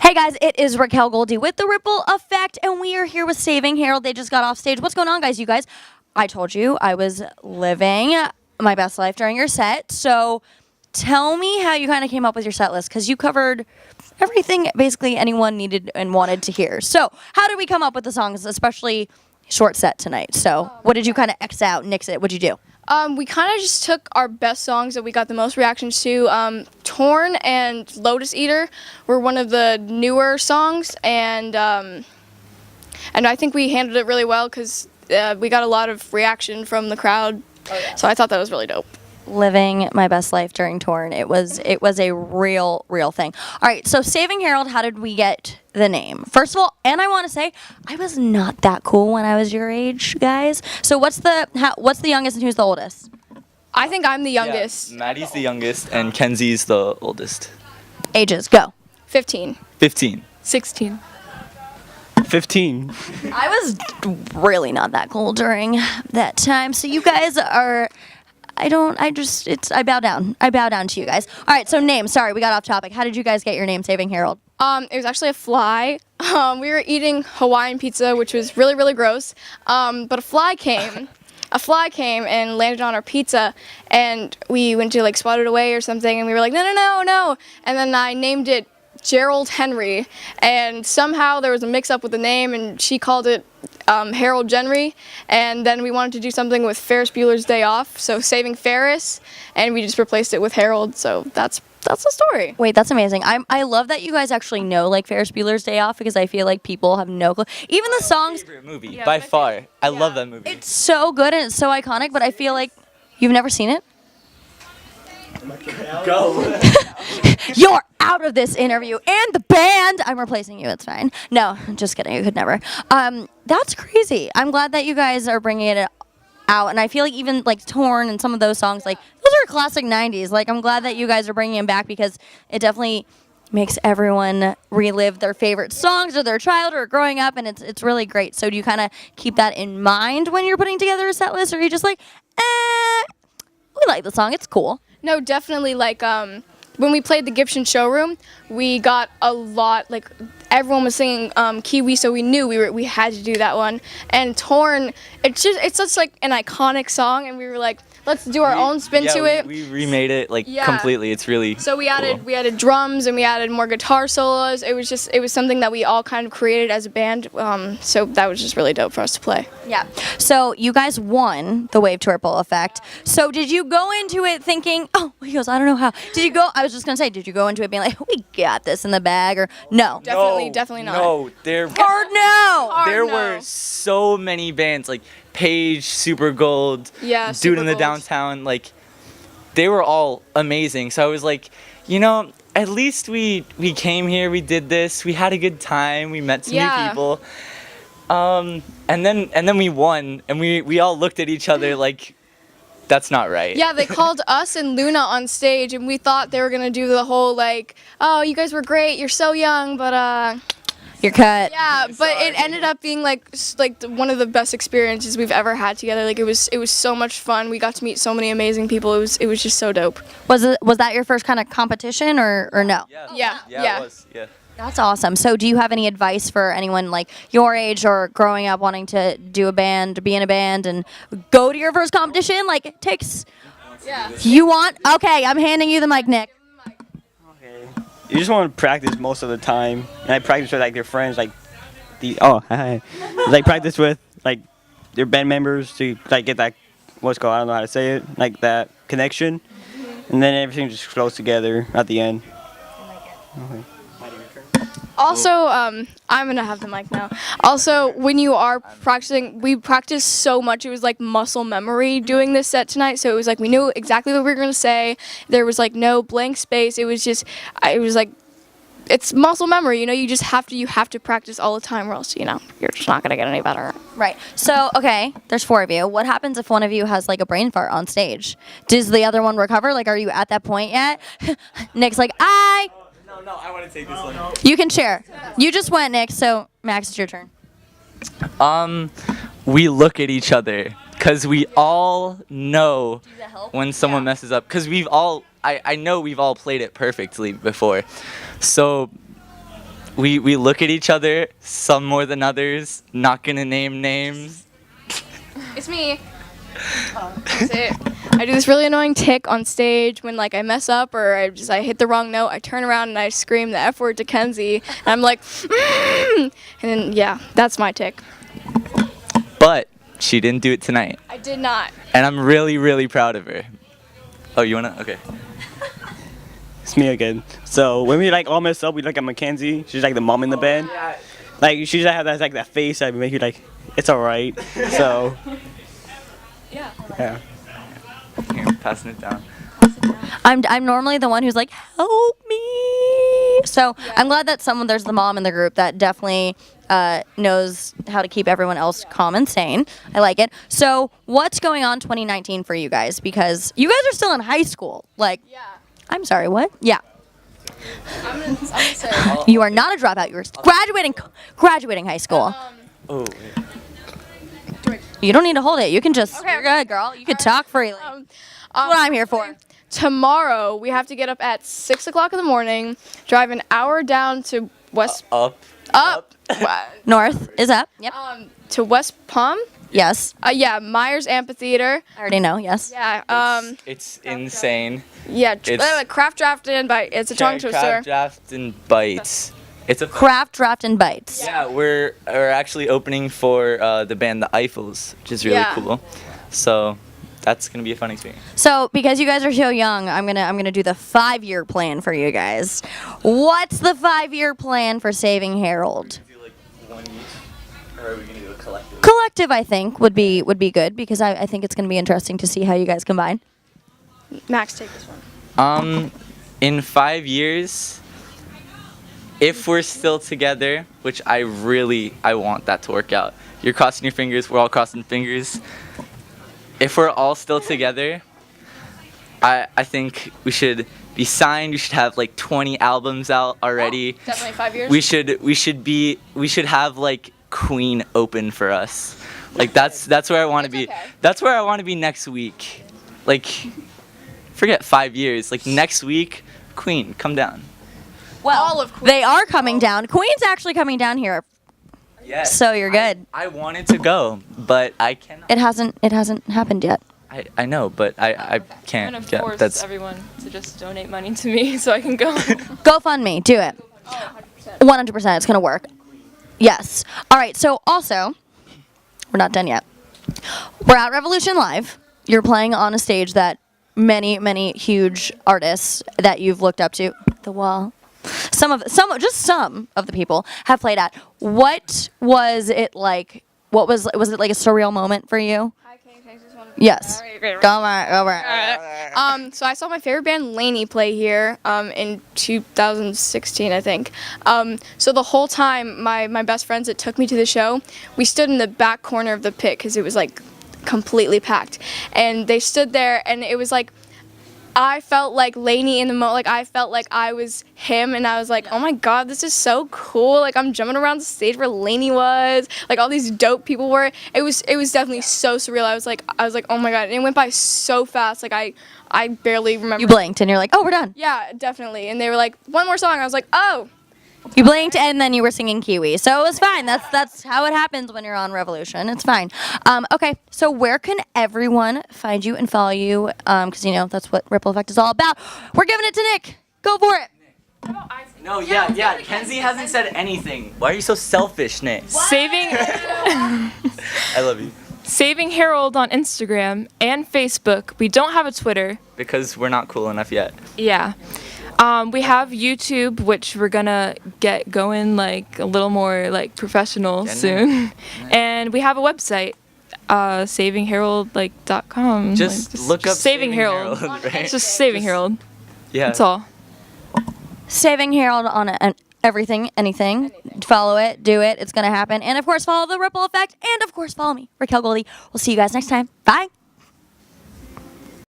Hey guys, it is Racquel Goldy with the Ripple Effect, and we are here with Saving Herald. They just got off stage. What's going on, guys? You guys, I told you I was living my best life during your set. So tell me how you kind of came up with your set list, because you covered everything basically anyone needed and wanted to hear. So how did we come up with the songs, especially short set tonight? So what did you kind of X out, nix it? What'd you do? We kind of just took our best songs that we got the most reactions to. Torn and Lotus Eater were one of the newer songs, and I think we handled it really well because we got a lot of reaction from the crowd. Oh, yeah. So I thought that was really dope. Living my best life during Torn. It was a real thing. All right, so Saving Herald, how did we get the name? First of all, and I want to say, I was not that cool when I was your age, guys. So what's the youngest and who's the oldest? I think I'm the youngest. Yeah, Maddie's the youngest and Kenzie's the oldest. Ages, go. 15. 15. 16. 15. I was really not that cool during that time. So you guys are... I bow down. I bow down to you guys. All right, so name. Sorry, we got off topic. How did you guys get your name, Saving Herald? It was actually a fly. We were eating Hawaiian pizza, which was really gross. But a fly came. A fly came and landed on our pizza, and we went to like swat it away or something, and we were like, no. And then I named it Gerald Henry, and somehow there was a mix-up with the name, and she called it Harold Genry, and then we wanted to do something with Ferris Bueller's Day Off, so Saving Ferris, and we just replaced it with Harold, so that's the story. Wait, that's amazing. I love that you guys actually know like Ferris Bueller's Day Off, because I feel like people have no clue. Even the songs. Favorite movie by far. I love that movie. It's so good and it's so iconic, but I feel like you've never seen it. Go. You're out of this interview and the band. I'm replacing you. It's fine. No, just kidding. You could never. That's crazy. I'm glad that you guys are bringing it out, and I feel like even like Torn and some of those songs, like those are classic '90s. Like I'm glad that you guys are bringing them back, because it definitely makes everyone relive their favorite songs or their childhood or growing up, and it's really great. So do you kind of keep that in mind when you're putting together a set list, or are you just like, we like the song, it's cool? No, definitely, like, when we played the Gibson Showroom, we got a lot, like, everyone was singing Kiwi, so we knew we had to do that one. And Torn, it's such, like, an iconic song, and we were like, let's do our own spin to it. We remade it, like, completely. It's really So we added drums, and we added more guitar solos. It was something that we all kind of created as a band, so that was just really dope for us to play. Yeah. So you guys won the Wave to Ripple Effect. So did you go into it thinking, oh, he goes, I don't know how. I was just going to say, did you go into it being like, we got this in the bag, or no? Definitely not. No, Hard no! There were so many bands, like Page, Super Gold, Yeah, Dude in the Supergold. Downtown, like, they were all amazing. So I was like, you know, at least we came here, we did this, we had a good time, we met some new people. And then we won, and we all looked at each other like, that's not right. Yeah, they called us and Luna on stage, and we thought they were gonna do the whole like, oh, you guys were great, you're so young, but You're cut. yeah, but it ended up being like one of the best experiences we've ever had together. Like it was so much fun. We got to meet so many amazing people. It was just so dope. Was that your first kind of competition, or no? Yeah. It was, yeah. That's awesome. So do you have any advice for anyone like your age or growing up wanting to do a band, be in a band, and go to your first competition? Like it takes... Yeah. You want... Okay, I'm handing you the mic, Nick. Okay. You just want to practice most of the time, and I practice with like your friends, like hi. Like practice with like your band members to like get that I don't know how to say it, like that connection, and then everything just flows together at the end. Okay. Also, I'm gonna have the mic now. Also, when you are practicing, we practiced so much. It was like muscle memory doing this set tonight. So it was like we knew exactly what we were gonna say. There was like no blank space. It was like, it's muscle memory. You know, you have to practice all the time, or else you're just not gonna get any better. Right. So, okay, there's 4 of you. What happens if one of you has like a brain fart on stage? Does the other one recover? Like, are you at that point yet? Nick's like, No, I want to take this one. You can share. You just went, Nick, so Max, it's your turn. We look at each other, because we all know when someone messes up, because I know we've all played it perfectly before. So we look at each other, some more than others. Not gonna name names. It's me. That's it. I do this really annoying tick on stage when like I mess up or I hit the wrong note. I turn around and I scream the F word to Kenzie. And I'm like, and then yeah, that's my tick. But she didn't do it tonight, I did not. and I'm really, really proud of her. Oh, you wanna? Okay. It's me again. So when we like all mess up, we look at Mackenzie. She's like the mom in the band. Like she just have that like that face that make you like, it's alright. So Yeah. yeah. Here, passing it down. I'm normally the one who's like, help me. So I'm glad that there's the mom in the group that definitely knows how to keep everyone else calm and sane. I like it. So what's going on 2019 for you guys? Because you guys are still in high school. Like, Yeah. I'm sorry, what? Yeah. I'm gonna say. You are not a dropout. You're graduating high school. Oh. You don't need to hold it. You can just, Okay. you're good, girl. You can talk freely. That's what I'm here for. Tomorrow we have to get up at 6 o'clock in the morning, drive an hour down to West Up. North is up. Yep. to West Palm. Yes. Yeah, Myers Amphitheater. I already know. Yes. Yeah. It's insane. Yeah. It's- Craft Draft and by it's a tongue twister. Crab draft and bites. It's a Craft, draft, and bites. Yeah, we're actually opening for the band The Eiffels, which is really Yeah. cool. So that's gonna be a fun experience. So because you guys are so young, I'm gonna do the 5-year plan for you guys. What's the 5-year plan for Saving Herald? Do like one each, or are we gonna do a collective? Collective, I think, would be good because I think it's gonna be interesting to see how you guys combine. Max, take this one. In 5 years, if we're still together, which I want that to work out. You're crossing your fingers, we're all crossing fingers. If we're all still together, I think we should be signed. We should have like 20 albums out already. Definitely 5 years. We should have like Queen open for us. Like that's where I want to be. okay. That's where I want to be next week. Like forget 5 years. Like next week, Queen, come down. Well, All of Queen. they are coming down. Queen's actually coming down here, Yes. so you're good. I wanted to go, but I cannot. It hasn't happened yet. I know, but I I'm can't. gonna Yeah, force that's everyone to just donate money to me so I can go. GoFundMe, do it. 100%, it's gonna work. Yes. All right. So also, we're not done yet. We're at Revolution Live. You're playing on a stage that many huge artists that you've looked up to. The Wall. Some of the people have played at. What was it like? Was it like a surreal moment for you? Yes. Go on. So I saw my favorite band Laney play here in 2016, I think. So the whole time, my best friends that took me to the show, we stood in the back corner of the pit because it was like completely packed, and they stood there, and it was like I felt like Laney in the moment. Like I felt like I was him, and I was like, oh my god, this is so cool. Like I'm jumping around the stage where Laney was. Like all these dope people were. It was definitely so surreal. I was like, oh my god, and it went by so fast. Like I barely remember. You blinked and you're like, oh, we're done. Yeah, definitely. And they were like, one more song. I was like, oh. You blinked and then you were singing Kiwi, so it was fine. That's how it happens when you're on Revolution. It's fine. Okay, so where can everyone find you and follow you? Because you know that's what Ripple Effect is all about. We're giving it to Nick. Go for it. No, yeah. Kenzie hasn't said anything. Why are you so selfish, Nick? Saving I love you. Saving Herald on Instagram and Facebook. We don't have a Twitter. Because we're not cool enough yet. Yeah. We have YouTube, which we're gonna get going like a little more like professional Getting soon. And we have a website, savingherald.com. Just look up Saving Herald. right? It's just Saving Herald. Yeah. That's all. Saving Herald on everything, anything. Follow it, do it. It's gonna happen. And of course, follow the Ripple Effect. And of course, follow me, Racquel Goldy. We'll see you guys next time. Bye.